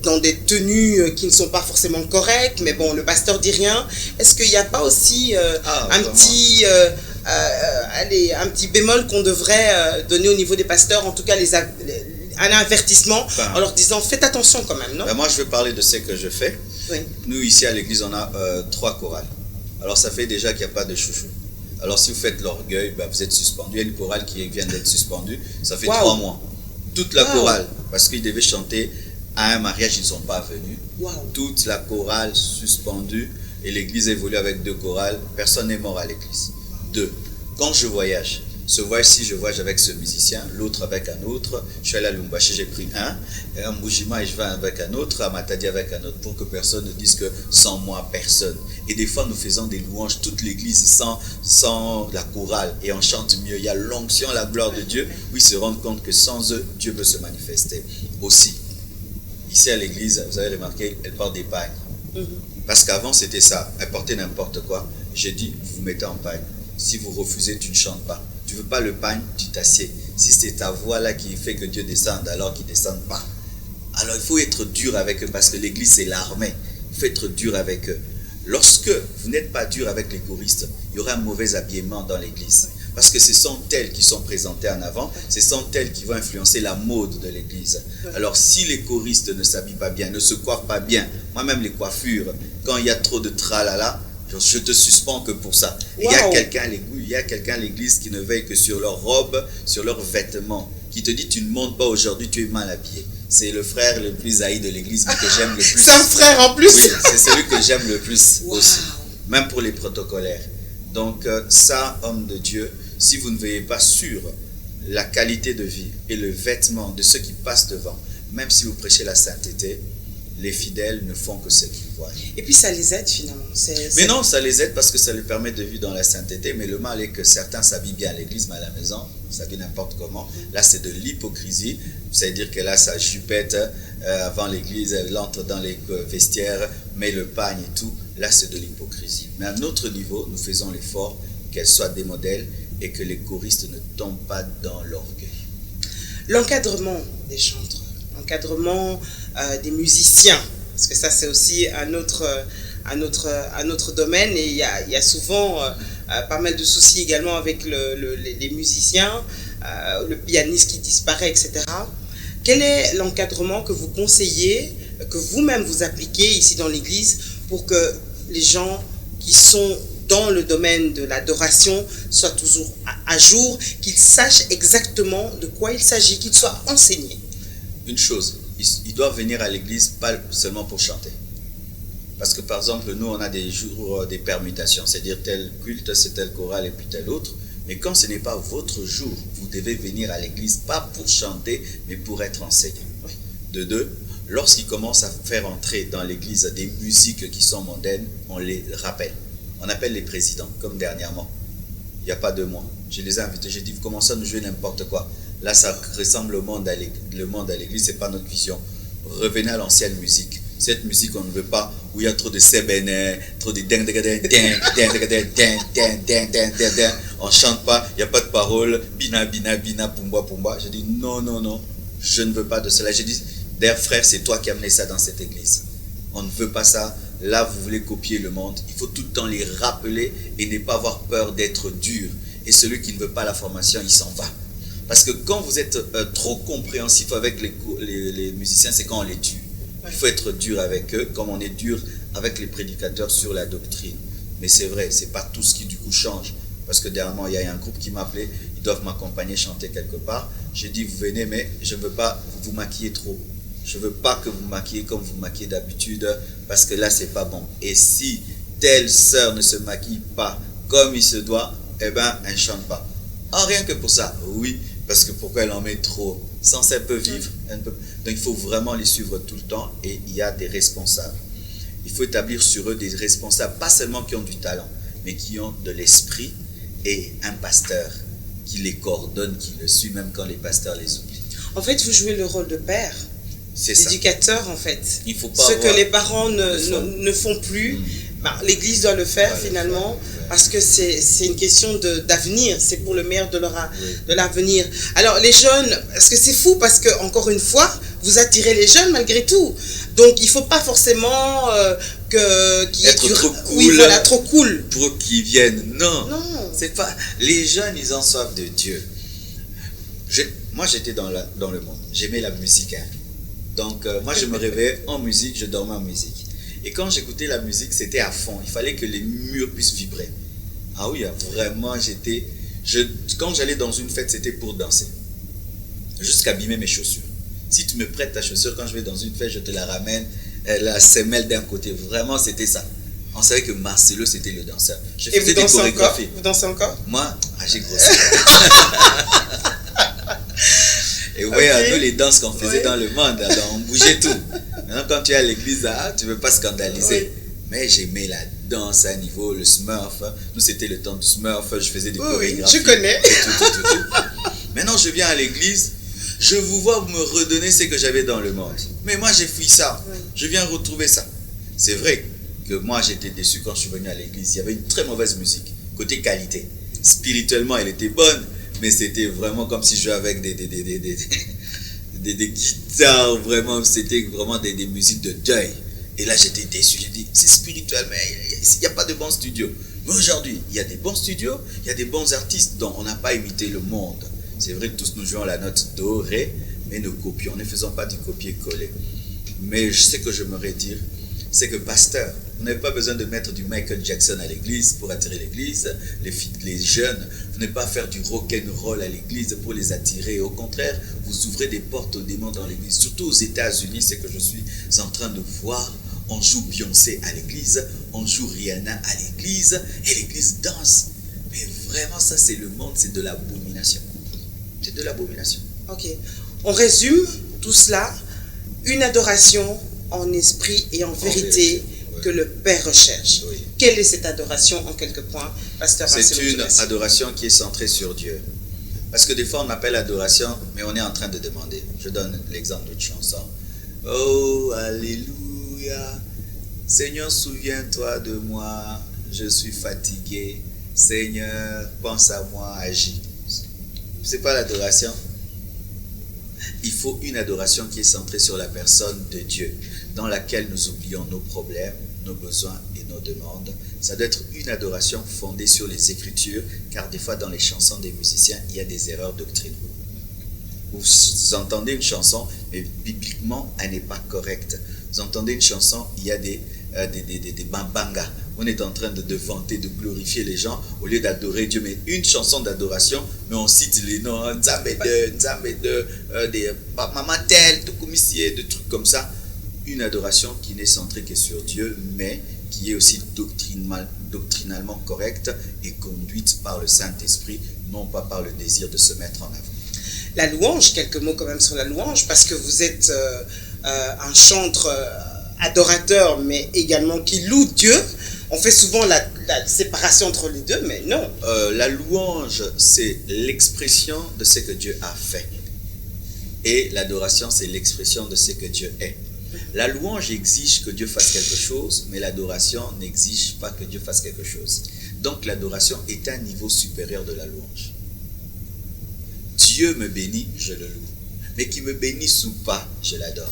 Speaker 1: dans des tenues qui ne sont pas forcément correctes, mais bon, le pasteur dit rien. Est-ce qu'il n'y a pas aussi un petit bémol qu'on devrait donner au niveau des pasteurs, en tout cas un avertissement en leur disant faites attention quand même, non?
Speaker 2: Moi je vais parler de ce que je fais. Oui. Nous ici à l'église on a 3 chorales. Alors ça fait déjà qu'il n'y a pas de chouchou. Alors si vous faites l'orgueil, vous êtes suspendu. Il y a une chorale qui vient d'être suspendue. Ça fait 3 mois. Toute la chorale, parce qu'ils devaient chanter à un mariage, ils ne sont pas venus. Toute la chorale suspendue et l'église évolue avec 2 chorales. Personne n'est mort à l'église. 2. Quand je voyage, ce voyage-ci, je voyage avec ce musicien, l'autre avec un autre. Je suis allé à Lumbashi, j'ai pris un. Et à Mujima, je vais avec un autre. À Matadi, avec un autre. Pour que personne ne dise que sans moi, personne. Et des fois, nous faisons des louanges, toute l'église sans la chorale. Et on chante mieux. Il y a l'onction, la gloire de Dieu. Où ils se rendent compte que sans eux, Dieu peut se manifester. Aussi, ici à l'église, vous avez remarqué, elle porte des pagnes. Parce qu'avant, c'était ça. Elle portait n'importe quoi. J'ai dit, vous vous mettez en pagne. Si vous refusez, tu ne chantes pas. Tu ne veux pas le pagne, tu t'assieds. Si c'est ta voix là qui fait que Dieu descende, alors qu'il ne descende pas. Alors il faut être dur avec eux parce que l'église c'est l'armée. Il faut être dur avec eux. Lorsque vous n'êtes pas dur avec les choristes, il y aura un mauvais habillement dans l'église. Parce que ce sont elles qui sont présentées en avant, ce sont elles qui vont influencer la mode de l'église. Alors si les choristes ne s'habillent pas bien, ne se coiffent pas bien, moi-même les coiffures, quand il y a trop de tralala, je te suspends que pour ça. Il y a quelqu'un à l'église qui ne veille que sur leur robe, sur leurs vêtements, qui te dit tu ne montes pas aujourd'hui, tu es mal habillé. C'est le frère le plus haï de l'église, mais que j'aime le plus.
Speaker 1: C'est un frère en plus?
Speaker 2: Oui, c'est celui que j'aime le plus aussi. Même pour les protocolaires. Donc ça, homme de Dieu, si vous ne veillez pas sur la qualité de vie et le vêtement de ceux qui passent devant, même si vous prêchez la sainteté, les fidèles ne font que ce qu'ils voient.
Speaker 1: Et puis ça les aide finalement.
Speaker 2: Mais non, ça les aide parce que ça leur permet de vivre dans la sainteté. Mais le mal est que certains s'habillent bien à l'église, mais à la maison, s'habillent n'importe comment. Là, c'est de l'hypocrisie. C'est-à-dire qu'elle a sa jupette avant l'église, elle entre dans les vestiaires, met le pagne et tout. Là, c'est de l'hypocrisie. Mais à notre niveau, nous faisons l'effort qu'elle soit des modèles et que les choristes ne tombent pas dans l'orgueil.
Speaker 1: L'encadrement des chantres, l'encadrement des musiciens, parce que ça c'est aussi un autre domaine et il y a souvent pas mal de soucis également avec les musiciens, le pianiste qui disparaît, etc. Quel est l'encadrement que vous conseillez, que vous-même vous appliquez ici dans l'église pour que les gens qui sont dans le domaine de l'adoration soient toujours à jour, qu'ils sachent exactement de quoi il s'agit, qu'ils soient enseignés?
Speaker 2: Une chose, ils doivent venir à l'église pas seulement pour chanter. Parce que par exemple, nous on a des jours, des permutations, c'est-à-dire tel culte, c'est tel chorale et puis tel autre. Mais quand ce n'est pas votre jour, vous devez venir à l'église pas pour chanter, mais pour être enseigné. De 2, lorsqu'ils commencent à faire entrer dans l'église des musiques qui sont mondaines, on les rappelle. On appelle les présidents, comme dernièrement. Il n'y a pas 2 mois. Je les ai invités, j'ai dit, vous commencez à nous jouer n'importe quoi. Là, ça ressemble le monde à l'église, ce n'est pas notre vision. Revenez à l'ancienne musique. Cette musique, on ne veut pas, où il y a trop de sébéné, trop de ding, on ne chante pas, il n'y a pas de paroles, bina, bina, bina, pumba, pumba. Je dis, non, non, non, je ne veux pas de cela. Je dis, d'ailleurs, frère, c'est toi qui as amené ça dans cette église. On ne veut pas ça. Là, vous voulez copier le monde. Il faut tout le temps les rappeler et ne pas avoir peur d'être dur. Et celui qui ne veut pas la formation, il s'en va. Parce que quand vous êtes trop compréhensif avec les musiciens, c'est quand on les tue. Il faut être dur avec eux, comme on est dur avec les prédicateurs sur la doctrine. Mais c'est vrai, c'est pas tout ce qui du coup change. Parce que dernièrement, il y a un groupe qui m'a appelé, ils doivent m'accompagner chanter quelque part. J'ai dit, vous venez, mais je ne veux pas vous maquiller trop. Je ne veux pas que vous maquillez comme vous maquillez d'habitude, parce que là, c'est pas bon. Et si telle sœur ne se maquille pas comme il se doit, eh ben, elle ne chante pas. Ah, rien que pour ça, oui, parce que pourquoi elle en met trop? Sans ça, elle peut vivre. Donc il faut vraiment les suivre tout le temps et il y a des responsables. Il faut établir sur eux des responsables, pas seulement qui ont du talent, mais qui ont de l'esprit et un pasteur qui les coordonne, qui le suit même quand les pasteurs les oublient.
Speaker 1: En fait, vous jouez le rôle de père, d'éducateur en fait.
Speaker 2: Il faut pas
Speaker 1: ce que les parents ne font plus. L'Église doit le faire finalement parce que c'est une question d'avenir, c'est pour le meilleur de l'avenir. Alors les jeunes, parce que c'est fou parce que encore une fois, vous attirez les jeunes malgré tout. Donc il ne faut pas forcément
Speaker 2: être trop cool.
Speaker 1: Oui, voilà, trop cool.
Speaker 2: Pour qu'ils viennent. Non.
Speaker 1: C'est
Speaker 2: pas. Les jeunes, ils ont soif de Dieu. Moi, j'étais dans le monde. J'aimais la musique. Hein. Donc moi, je me réveillais en musique, je dormais en musique. Et quand j'écoutais la musique, c'était à fond. Il fallait que les murs puissent vibrer. Ah oui, vraiment, quand j'allais dans une fête, c'était pour danser. Jusqu'à abîmer mes chaussures. Si tu me prêtes ta chaussure, quand je vais dans une fête, je te la ramène, la semelle d'un côté. Vraiment, c'était ça. On savait que Marcelo, c'était le danseur. Je faisais des chorégraphies.
Speaker 1: Vous dansez encore?
Speaker 2: Moi, j'ai grossi. Et oui, nous, les danses qu'on faisait dans le monde, alors on bougeait tout. Maintenant, quand tu es à l'église, tu ne veux pas scandaliser. Mais j'aimais la danse à niveau, le Smurf. Nous, c'était le temps du Smurf. Je faisais des chorégraphies.
Speaker 1: Je connais.
Speaker 2: Tout. Maintenant, je viens à l'église. Je vous vois me redonner ce que j'avais dans le monde. Mais moi, j'ai fui ça. Je viens retrouver ça. C'est vrai que moi, j'étais déçu quand je suis venu à l'église. Il y avait une très mauvaise musique. Côté qualité. Spirituellement, elle était bonne. Mais c'était vraiment comme si je jouais avec des guitares, vraiment, c'était vraiment des musiques de deuil. Et là, j'étais déçu. J'ai dit, c'est spirituel, mais il n'y a pas de bons studios. Mais aujourd'hui, il y a des bons studios, il y a des bons artistes dont on n'a pas imité le monde. C'est vrai que tous nous jouons la note do, ré, mais nous copions, ne faisons pas du copier-coller. Mais ce que j'aimerais dire, c'est que pasteur, vous n'avez pas besoin de mettre du Michael Jackson à l'église pour attirer l'église, les jeunes. Vous n'avez pas faire du rock'n'roll à l'église pour les attirer. Au contraire, vous ouvrez des portes aux démons dans l'église. Surtout aux États-Unis, c'est que je suis en train de voir. On joue Beyoncé à l'église, on joue Rihanna à l'église, et l'église danse. Mais vraiment, ça, c'est le monde, c'est de l'abomination. C'est de l'abomination.
Speaker 1: Ok. On résume tout cela. Une adoration en esprit et en vérité que le Père recherche.
Speaker 2: Oui.
Speaker 1: Quelle est cette adoration en quelques points, Pasteur Marcelo?
Speaker 2: C'est une adoration qui est centrée sur Dieu. Parce que des fois on appelle adoration, mais on est en train de demander. Je donne l'exemple d'une chanson. Oh, alléluia. Seigneur, souviens-toi de moi. Je suis fatigué. Seigneur, pense à moi, agis. C'est pas l'adoration. Il faut une adoration qui est centrée sur la personne de Dieu, dans laquelle nous oublions nos problèmes, nos besoins et nos demandes. Ça doit être une adoration fondée sur les Écritures, car des fois dans les chansons des musiciens, il y a des erreurs doctrinales. Vous entendez une chanson, mais bibliquement, elle n'est pas correcte. Vous entendez une chanson, il y a des bambangas. On est en train de vanter, de glorifier les gens au lieu d'adorer Dieu. Mais une chanson d'adoration, mais on cite les noms, Maman tel, tout commissaire, de trucs comme ça. Une adoration qui n'est centrée que sur Dieu, mais qui est aussi doctrinalement correcte et conduite par le Saint-Esprit, non pas par le désir de se mettre en avant.
Speaker 1: La louange, quelques mots quand même sur la louange, parce que vous êtes un chantre adorateur, mais également qui loue Dieu. On fait souvent la séparation entre les deux, mais non.
Speaker 2: La louange, c'est l'expression de ce que Dieu a fait. Et l'adoration, c'est l'expression de ce que Dieu est. La louange exige que Dieu fasse quelque chose, mais l'adoration n'exige pas que Dieu fasse quelque chose. Donc l'adoration est un niveau supérieur de la louange. Dieu me bénit, je le loue. Mais qu'il me bénisse ou pas, je l'adore.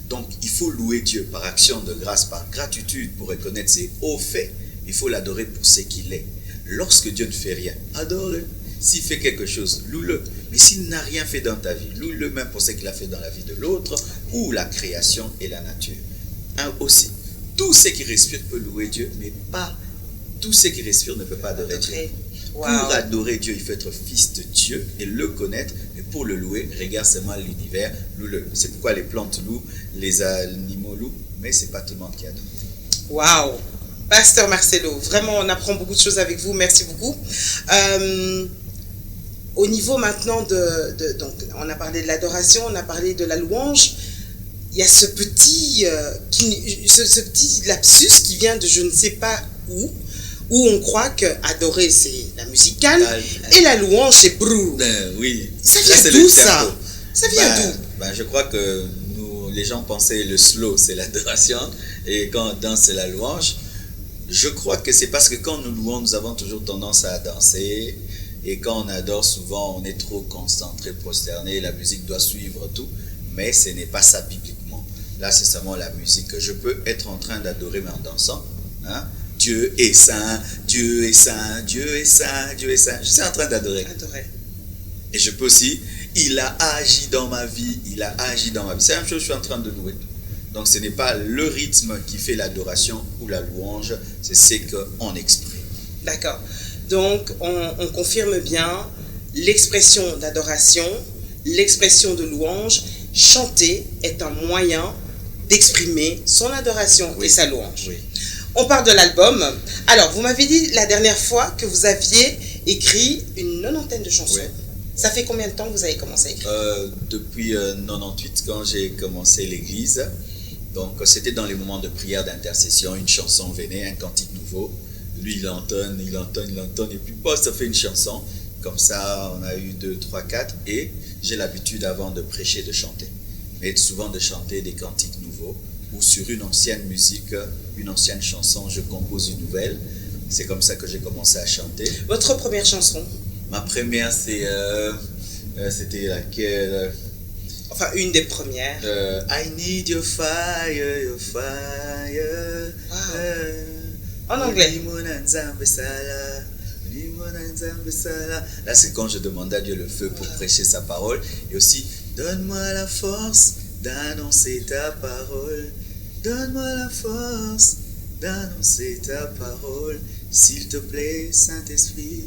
Speaker 2: Donc il faut louer Dieu par action de grâce, par gratitude pour reconnaître ses hauts faits. Il faut l'adorer pour ce qu'il est. Lorsque Dieu ne fait rien, adore-le. S'il fait quelque chose, loue-le. Mais s'il n'a rien fait dans ta vie, loue-le même pour ce qu'il a fait dans la vie de l'autre, ou la création et la nature. Aussi, tout ce qui respire peut louer Dieu, mais pas tout ce qui respire ne peut pas adorer Dieu. Wow. Pour adorer Dieu, il faut être fils de Dieu et le connaître. Mais pour le louer, regarde seulement l'univers, loue-le. C'est pourquoi les plantes louent, les animaux louent, mais ce n'est pas tout le monde qui adore.
Speaker 1: Waouh! Pasteur Marcelo, vraiment on apprend beaucoup de choses avec vous, merci beaucoup. au niveau maintenant donc on a parlé de l'adoration, on a parlé de la louange, il y a ce petit lapsus qui vient de je ne sais pas où on croit que adorer c'est la musicale et la louange c'est brou.
Speaker 2: Oui.
Speaker 1: Ça vient d'où ça? Ça vient d'où?
Speaker 2: Je crois que les gens pensaient le slow c'est l'adoration et quand on danse c'est la louange. Je crois que c'est parce que quand nous louons, nous avons toujours tendance à danser. Et quand on adore, souvent, on est trop concentré, prosterné. La musique doit suivre tout. Mais ce n'est pas ça bibliquement. Là, c'est seulement la musique. Je peux être en train d'adorer, mais en dansant. Hein? Dieu est saint, Dieu est saint, Dieu est saint, Dieu est saint. Je suis en train d'adorer. Et je peux aussi, il a agi dans ma vie, il a agi dans ma vie. C'est la même chose, je suis en train de louer. Donc ce n'est pas le rythme qui fait l'adoration ou la louange, c'est ce qu'on exprime.
Speaker 1: D'accord. Donc on confirme bien l'expression d'adoration, l'expression de louange. Chanter est un moyen d'exprimer son adoration et sa louange. Oui. On parle de l'album. Alors vous m'avez dit la dernière fois que vous aviez écrit une 90aine de chansons. Oui. Ça fait combien de temps que vous avez commencé à écrire?
Speaker 2: Depuis 98 quand j'ai commencé l'église. Donc, c'était dans les moments de prière, d'intercession, une chanson venait, un cantique nouveau. Lui, il entonne, et puis, ça fait une chanson. Comme ça, on a eu 2, 3, 4. Et j'ai l'habitude, avant de prêcher, de chanter. Mais souvent de chanter des cantiques nouveaux. Ou sur une ancienne musique, une ancienne chanson, je compose une nouvelle. C'est comme ça que j'ai commencé à chanter.
Speaker 1: Votre première chanson? Ma
Speaker 2: première, c'était laquelle?
Speaker 1: Enfin, une des premières.
Speaker 2: I need your fire, your fire.
Speaker 1: Wow. En anglais.
Speaker 2: Là, c'est quand je demandais à Dieu le feu pour prêcher sa parole. Et aussi, donne-moi la force d'annoncer ta parole. Donne-moi la force d'annoncer ta parole. S'il te plaît, Saint-Esprit,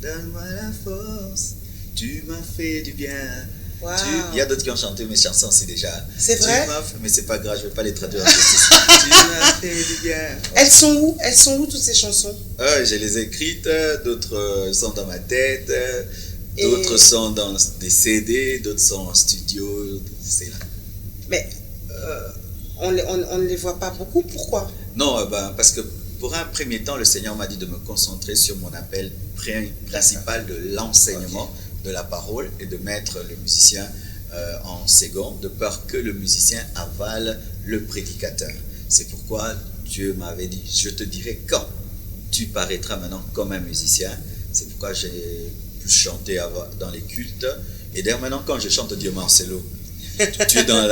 Speaker 2: donne-moi la force. Tu m'as fait du bien.
Speaker 1: Wow.
Speaker 2: Il y a d'autres qui ont chanté mes chansons aussi déjà.
Speaker 1: C'est vrai?
Speaker 2: Mais c'est pas grave, je ne vais pas les traduire en justice. Tu m'as fait du bien.
Speaker 1: Elles sont où? Elles sont où toutes ces chansons?
Speaker 2: Je les ai écrites, d'autres sont dans ma tête, d'autres sont dans des CD, d'autres sont en studio. C'est là.
Speaker 1: Mais on ne les voit pas beaucoup, pourquoi?
Speaker 2: Non, parce que pour un premier temps, le Seigneur m'a dit de me concentrer sur mon appel principal de l'enseignement. Okay. De la parole et de mettre le musicien en second, de peur que le musicien avale le prédicateur. C'est pourquoi Dieu m'avait dit, je te dirai quand tu paraîtras maintenant comme un musicien. C'est pourquoi j'ai pu chanter dans les cultes. Et d'ailleurs maintenant quand je chante Dieu Marcelo, tu es dans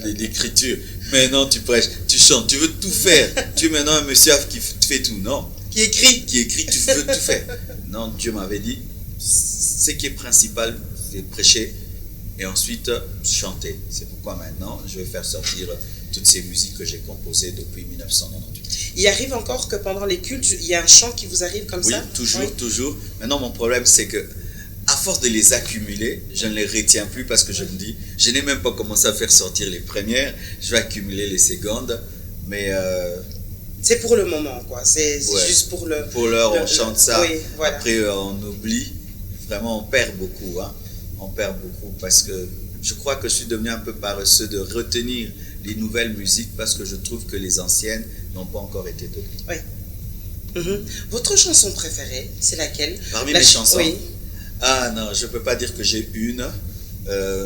Speaker 2: l'écriture, maintenant tu prêches, tu chantes, tu veux tout faire. Tu es maintenant un monsieur qui fait tout, non? Qui écrit, tu veux tout faire. Non, Dieu m'avait dit, ce qui est principal, c'est prêcher et ensuite chanter. C'est pourquoi maintenant, je vais faire sortir toutes ces musiques que j'ai composées depuis 1998.
Speaker 1: Il arrive encore que pendant les cultes, il y a un chant qui vous arrive comme ça?
Speaker 2: Oui, toujours. Maintenant, mon problème, c'est que à force de les accumuler, je ne les retiens plus parce que je me dis, je n'ai même pas commencé à faire sortir les premières, je vais accumuler les secondes, mais...
Speaker 1: c'est pour le moment, quoi. C'est juste pour le...
Speaker 2: Pour l'heure, on chante ça. Oui, voilà. Après, on oublie. Vraiment, on perd beaucoup. Hein. On perd beaucoup parce que je crois que je suis devenu un peu paresseux de retenir les nouvelles musiques parce que je trouve que les anciennes n'ont pas encore été données.
Speaker 1: Oui. Votre chanson préférée, c'est laquelle?
Speaker 2: Parmi mes chansons? Oui. Ah non, je ne peux pas dire que j'ai une,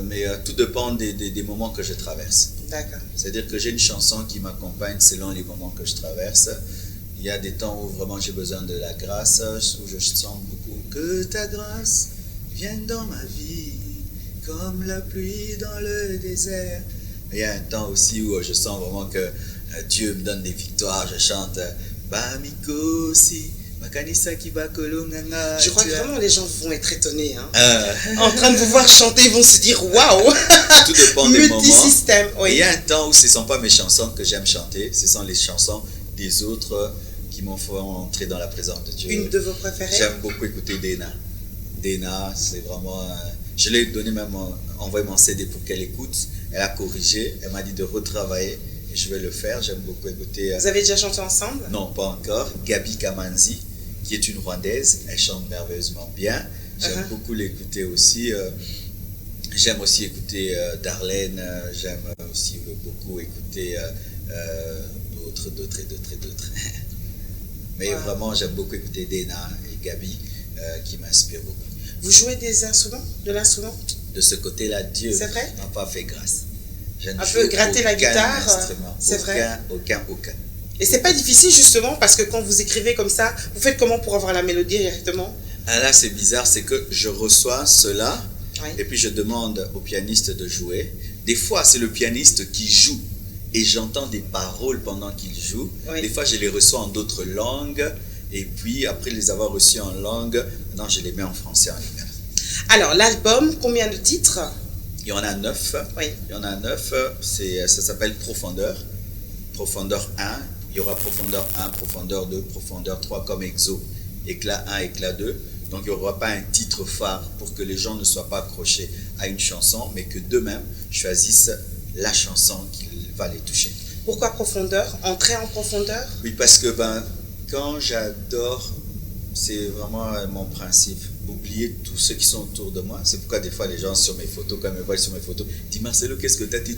Speaker 2: mais tout dépend des moments que je traverse.
Speaker 1: D'accord.
Speaker 2: C'est-à-dire que j'ai une chanson qui m'accompagne selon les moments que je traverse. Il y a des temps où vraiment j'ai besoin de la grâce, où je sens beaucoup que ta grâce vienne dans ma vie, comme la pluie dans le désert. Mais il y a un temps aussi où je sens vraiment que Dieu me donne des victoires. Je chante Bamiko si.
Speaker 1: Je crois que vraiment les gens vont être étonnés. En train de vous voir chanter, ils vont se dire waouh!
Speaker 2: Tout dépend des moments.
Speaker 1: Multisystème, oui.
Speaker 2: Il y a un temps où ce ne sont pas mes chansons que j'aime chanter, ce sont les chansons des autres qui m'ont fait entrer dans la présence de Dieu.
Speaker 1: Une de vos préférées?
Speaker 2: J'aime beaucoup écouter Dena. Dena, c'est vraiment... je l'ai donné même envoyé mon CD pour qu'elle écoute. Elle a corrigé, elle m'a dit de retravailler et je vais le faire. J'aime beaucoup écouter...
Speaker 1: Vous avez déjà chanté ensemble?
Speaker 2: Non, pas encore. Gabi Kamanzi, qui est une Rwandaise, elle chante merveilleusement bien. J'aime beaucoup l'écouter aussi. J'aime aussi écouter Darlene. J'aime aussi beaucoup écouter d'autres. Mais vraiment, j'aime beaucoup écouter Dena et Gabi qui m'inspirent beaucoup.
Speaker 1: Vous jouez des instruments, de l'instrument?
Speaker 2: De ce côté-là, Dieu m'a pas fait grâce.
Speaker 1: Un peu gratter la guitare, c'est vrai?
Speaker 2: Aucun.
Speaker 1: Et c'est pas difficile justement parce que quand vous écrivez comme ça, vous faites comment pour avoir la mélodie directement?
Speaker 2: Ah là, c'est bizarre, c'est que je reçois cela et puis je demande au pianiste de jouer. Des fois, c'est le pianiste qui joue et j'entends des paroles pendant qu'il joue. Des fois, je les reçois en d'autres langues et puis après les avoir reçus en langue, maintenant je les mets en français en lumière.
Speaker 1: Alors, l'album, combien de titres?
Speaker 2: Il y en a 9.
Speaker 1: Oui.
Speaker 2: Il y en a 9. Ça s'appelle Profondeur. Profondeur 1. Il y aura Profondeur 1, Profondeur 2, Profondeur 3 comme Exo. Éclat 1, Éclat 2. Donc il n'y aura pas un titre phare pour que les gens ne soient pas accrochés à une chanson, mais que d'eux-mêmes choisissent la chanson qui va les toucher.
Speaker 1: Pourquoi Profondeur? Entrer en profondeur?
Speaker 2: Oui, parce que quand j'adore, c'est vraiment mon principe. Oublier tous ceux qui sont autour de moi. C'est pourquoi des fois les gens sur mes photos, quand ils me voient sur mes photos, disent Marcelo, qu'est-ce que tu as? Tu es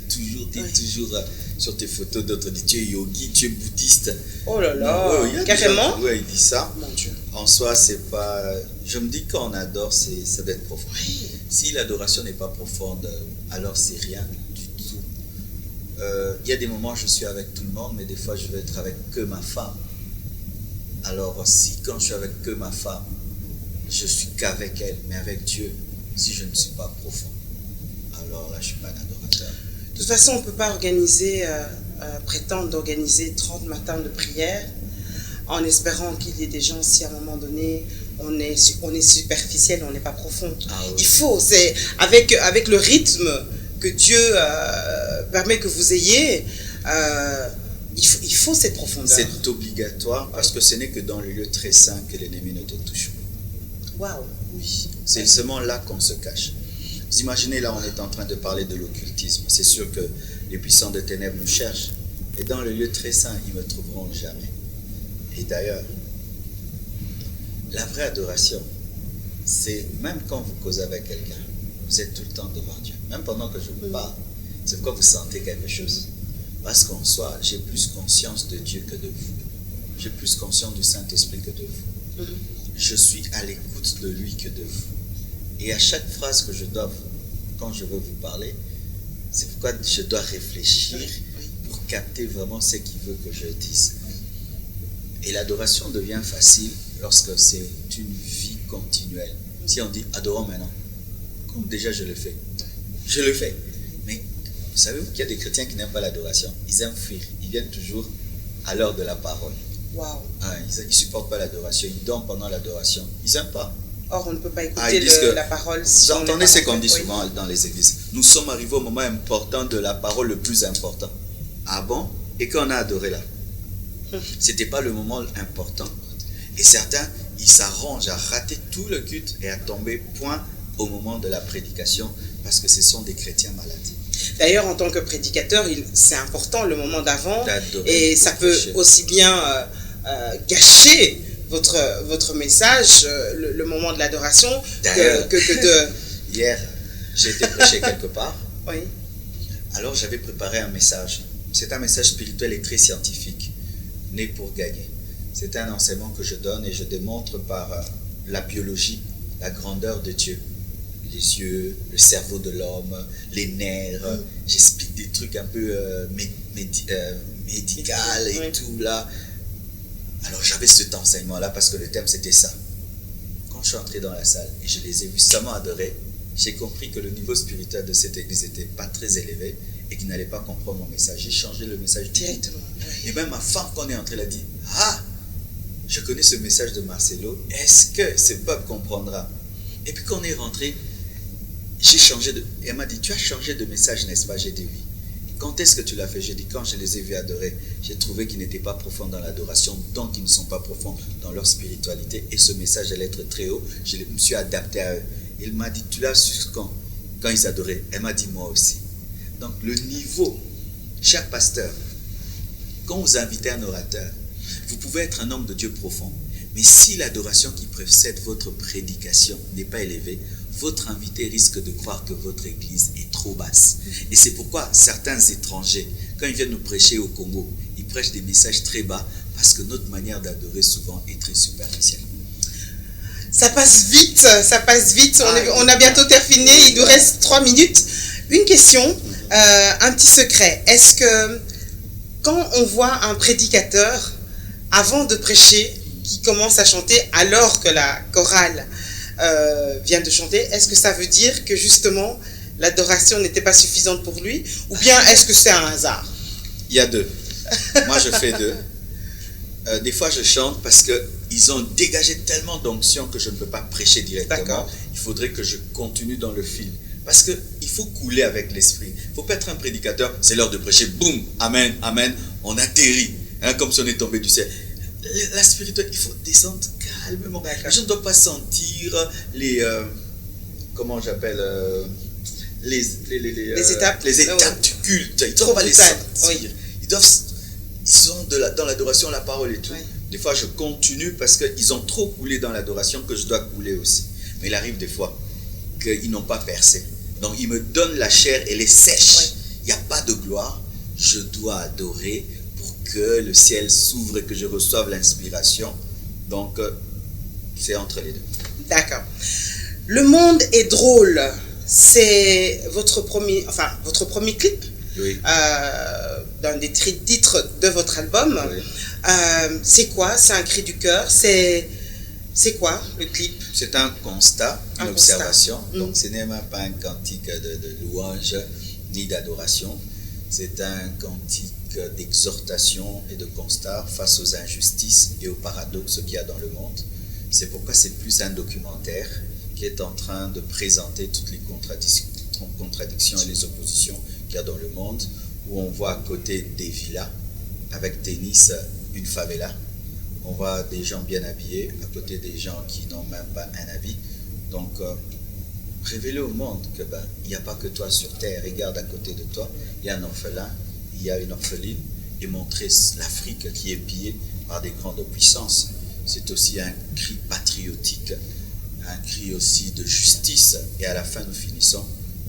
Speaker 2: toujours sur tes photos. D'autres disent tu es yogi, tu es bouddhiste.
Speaker 1: Oh là là, carrément?
Speaker 2: Oui, il dit ça.
Speaker 1: Mon Dieu.
Speaker 2: En soi, c'est pas. Je me dis quand on adore, ça doit être profond.
Speaker 1: Oui.
Speaker 2: Si l'adoration n'est pas profonde, alors c'est rien du tout. Il y a des moments où je suis avec tout le monde, mais des fois je veux être avec que ma femme. Alors si quand je suis avec que ma femme, je suis qu'avec elle, mais avec Dieu, si je ne suis pas profond, alors là je ne suis pas un adorateur.
Speaker 1: De toute façon, on ne peut pas prétendre d'organiser 30 matins de prière en espérant qu'il y ait des gens, si à un moment donné on est superficiel, on n'est pas profond.
Speaker 2: Ah oui.
Speaker 1: Il faut, c'est avec le rythme que Dieu permet que vous ayez, il faut cette profondeur.
Speaker 2: C'est obligatoire parce que ce n'est que dans le lieu très saint que l'ennemi ne te touche pas.
Speaker 1: Waouh.
Speaker 2: Oui, c'est seulement là qu'on se cache. Vous imaginez, là on est en train de parler de l'occultisme. C'est sûr que les puissants de ténèbres nous cherchent. Et dans le lieu très saint, ils ne me trouveront jamais. Et d'ailleurs, la vraie adoration, c'est même quand vous causez avec quelqu'un, vous êtes tout le temps devant Dieu. Même pendant que je vous parle, c'est pourquoi vous sentez quelque chose. Parce qu'en soi, j'ai plus conscience de Dieu que de vous. J'ai plus conscience du Saint-Esprit que de vous. Je suis à l'écoute de lui que de vous. Et à chaque phrase que je dois quand je veux vous parler, c'est pourquoi je dois réfléchir pour capter vraiment ce qu'il veut que je dise. Et l'adoration devient facile lorsque c'est une vie continuelle. Si on dit adorons maintenant, comme déjà je le fais. Je le fais. Mais vous savez qu'il y a des chrétiens qui n'aiment pas l'adoration. Ils aiment fuir. Ils viennent toujours à l'heure de la parole.
Speaker 1: Wow.
Speaker 2: Ils ne supportent pas l'adoration, ils dorment pendant l'adoration. Ils n'aiment pas.
Speaker 1: Or, on ne peut pas écouter la parole.
Speaker 2: Vous entendez ce qu'on dit souvent dans les églises. Nous sommes arrivés au moment important de la parole le plus important. Ah bon? Et quand on a adoré là, ce n'était pas le moment important. Et certains, ils s'arrangent à rater tout le culte et à tomber point au moment de la prédication parce que ce sont des chrétiens malades.
Speaker 1: D'ailleurs, en tant que prédicateur, c'est important le moment d'avant et ça peut aussi bien gâcher votre message, le moment de l'adoration que de...
Speaker 2: Hier, j'ai été prêcher quelque part.
Speaker 1: Oui.
Speaker 2: Alors, j'avais préparé un message. C'est un message spirituel et très scientifique, né pour gagner. C'est un enseignement que je donne et je démontre par la biologie la grandeur de Dieu. Les yeux, le cerveau de l'homme, les nerfs. J'explique des trucs un peu médical et tout là. Alors j'avais cet enseignement-là parce que le thème c'était ça. Quand je suis entré dans la salle et je les ai vus seulement adorer, j'ai compris que le niveau spirituel de cette église n'était pas très élevé et qu'ils n'allaient pas comprendre mon message. J'ai changé le message directement. Et même ma femme, quand on est entré, elle a dit « Ah, je connais ce message de Marcelo, est-ce que ce peuple comprendra ?» Et puis quand on est rentré, j'ai changé de... Elle m'a dit « Tu as changé de message, n'est-ce pas ?» J'ai dit « Oui. » Quand est-ce que tu l'as fait? J'ai dit quand je les ai vus adorer, j'ai trouvé qu'ils n'étaient pas profonds dans l'adoration, donc ils ne sont pas profonds dans leur spiritualité. Et ce message allait être très haut. Je me suis adapté à eux. Il m'a dit, tu l'as su quand ils adoraient. Elle m'a dit, moi aussi. Donc le niveau, cher pasteur, quand vous invitez un orateur, vous pouvez être un homme de Dieu profond, Mais si l'adoration qui précède votre prédication n'est pas élevée, votre invité risque de croire que votre église est trop basse. Et c'est pourquoi certains étrangers, quand ils viennent nous prêcher au Congo, ils prêchent des messages très bas parce que notre manière d'adorer souvent est très superficielle.
Speaker 1: Ça passe vite, ça passe vite. On a bientôt terminé, il nous reste 3 minutes. Une question, un petit secret. Est-ce que quand on voit un prédicateur, avant de prêcher, qui commence à chanter alors que la chorale vient de chanter, est-ce que ça veut dire que justement l'adoration n'était pas suffisante pour lui, ou bien est-ce que c'est un hasard?
Speaker 2: Il y a deux. Moi je fais deux. Des fois je chante parce qu'ils ont dégagé tellement d'onction que je ne peux pas prêcher directement. Il faudrait que je continue dans le fil. Parce qu'il faut couler avec l'esprit. Il ne faut pas être un prédicateur, c'est l'heure de prêcher, boum, amen, amen, on atterrit, hein, comme si on est tombé du ciel. La spiritualité, il faut descendre calmement. Je ne dois pas sentir les, comment j'appelle, les étapes du culte. Ils ne doivent pas les sentir. Oui. Ils sont dans l'adoration, la parole et tout. Oui. Des fois, je continue parce qu'ils ont trop coulé dans l'adoration que je dois couler aussi. Mais il arrive des fois qu'ils n'ont pas percé. Donc, ils me donnent la chair et les sèchent. Oui. Il n'y a pas de gloire. Je dois adorer pour que le ciel s'ouvre et que je reçoive l'inspiration. Donc, c'est entre les deux. D'accord.
Speaker 1: Le monde est drôle. C'est votre premier clip.
Speaker 2: Oui.
Speaker 1: D'un des titres de votre album.
Speaker 2: Oui.
Speaker 1: C'est quoi? C'est un cri du cœur? C'est quoi le clip?
Speaker 2: C'est un constat, une observation. Donc ce n'est même pas un cantique de louange ni d'adoration. C'est un cantique d'exhortation et de constat face aux injustices et aux paradoxes qu'il y a dans le monde. C'est pourquoi c'est plus un documentaire qui est en train de présenter toutes les contradictions et les oppositions qu'il y a dans le monde, où on voit à côté des villas, avec Tennis, une favela. On voit des gens bien habillés, à côté des gens qui n'ont même pas un habit. Donc, révéler au monde que il n'y a pas que toi sur terre. Regarde à côté de toi, il y a un orphelin, il y a une orpheline, et montrer l'Afrique qui est pillée par des grandes puissances. C'est aussi un cri patriotique, un cri aussi de justice. Et à la fin, nous finissons,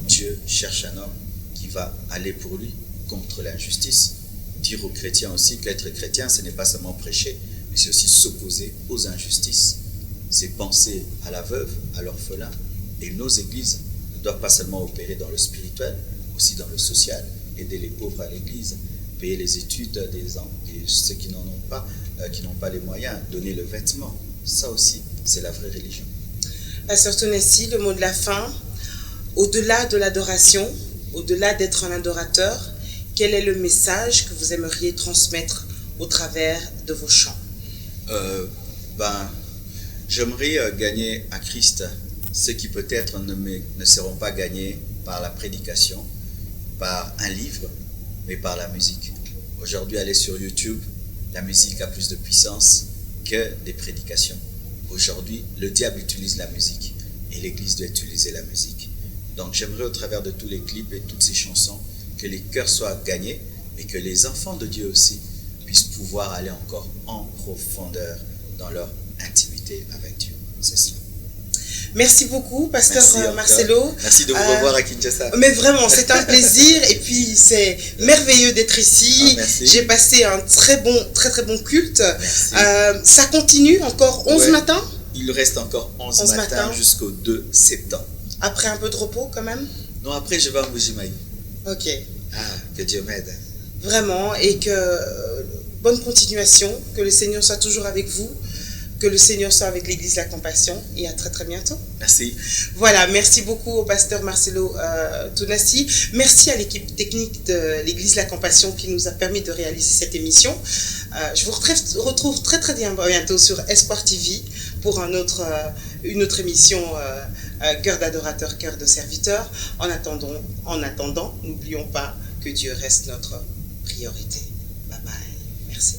Speaker 2: Dieu cherche un homme qui va aller pour lui contre l'injustice. Dire aux chrétiens aussi qu'être chrétien, ce n'est pas seulement prêcher, mais c'est aussi s'opposer aux injustices. C'est penser à la veuve, à l'orphelin. Et nos églises ne doivent pas seulement opérer dans le spirituel, aussi dans le social, aider les pauvres à l'église, payer les études de ceux qui n'en ont pas, qui n'ont pas les moyens, donner le vêtement. Ça aussi, c'est la vraie religion.
Speaker 1: Pasteur Tonassi, le mot de la fin, au-delà de l'adoration, au-delà d'être un adorateur, quel est le message que vous aimeriez transmettre au travers de vos chants?
Speaker 2: J'aimerais gagner à Christ ceux qui peut-être ne seront pas gagnés par la prédication, par un livre, mais par la musique. Aujourd'hui, aller sur YouTube, la musique a plus de puissance que des prédications. Aujourd'hui, le diable utilise la musique et l'Église doit utiliser la musique. Donc j'aimerais au travers de tous les clips et toutes ces chansons que les cœurs soient gagnés, mais que les enfants de Dieu aussi puissent pouvoir aller encore en profondeur dans leur intimité avec Dieu. C'est cela.
Speaker 1: Merci beaucoup, Pasteur Marcelo.
Speaker 2: Merci de vous revoir à Kinshasa.
Speaker 1: Mais vraiment, c'est un plaisir et puis c'est merveilleux d'être ici. J'ai passé un très bon culte. Ça continue encore 11 matins?
Speaker 2: Il reste encore 11 matins jusqu'au 2 septembre.
Speaker 1: Après un peu de repos quand même?
Speaker 2: Non, après je vais à Mbujimaï.
Speaker 1: Ok.
Speaker 2: Que Dieu m'aide.
Speaker 1: Vraiment, et que bonne continuation, que le Seigneur soit toujours avec vous, que le Seigneur soit avec l'Église La Compassion, et à très très bientôt.
Speaker 2: Merci.
Speaker 1: Voilà, merci beaucoup au pasteur Marcelo Tonassi. Merci à l'équipe technique de l'Église La Compassion qui nous a permis de réaliser cette émission. Je vous retrouve très très bientôt sur Espoir TV pour une autre émission Cœur d'adorateur, cœur de serviteur. En attendant, n'oublions pas que Dieu reste notre priorité. Bye bye. Merci.